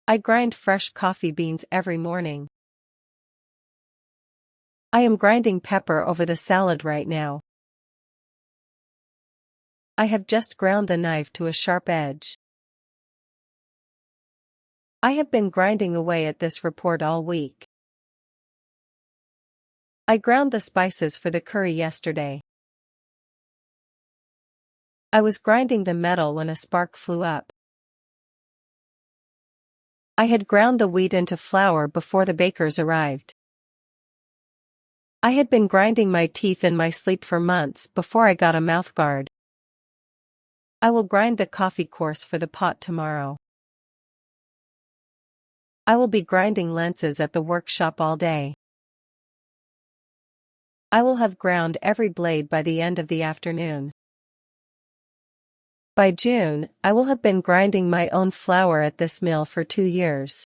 I grind fresh coffee beans every morning. I am grinding pepper over the salad right now. I have just ground the knife to a sharp edge. I have been grinding away at this report all week. I ground the spices for the curry yesterday. I was grinding the metal when a spark flew up. I had ground the wheat into flour before the bakers arrived. I had been grinding my teeth in my sleep for months before I got a mouthguard. I will grind the coffee course for the pot tomorrow. I will be grinding lenses at the workshop all day. I will have ground every blade by the end of the afternoon. By June, I will have been grinding my own flour at this mill for 2 years.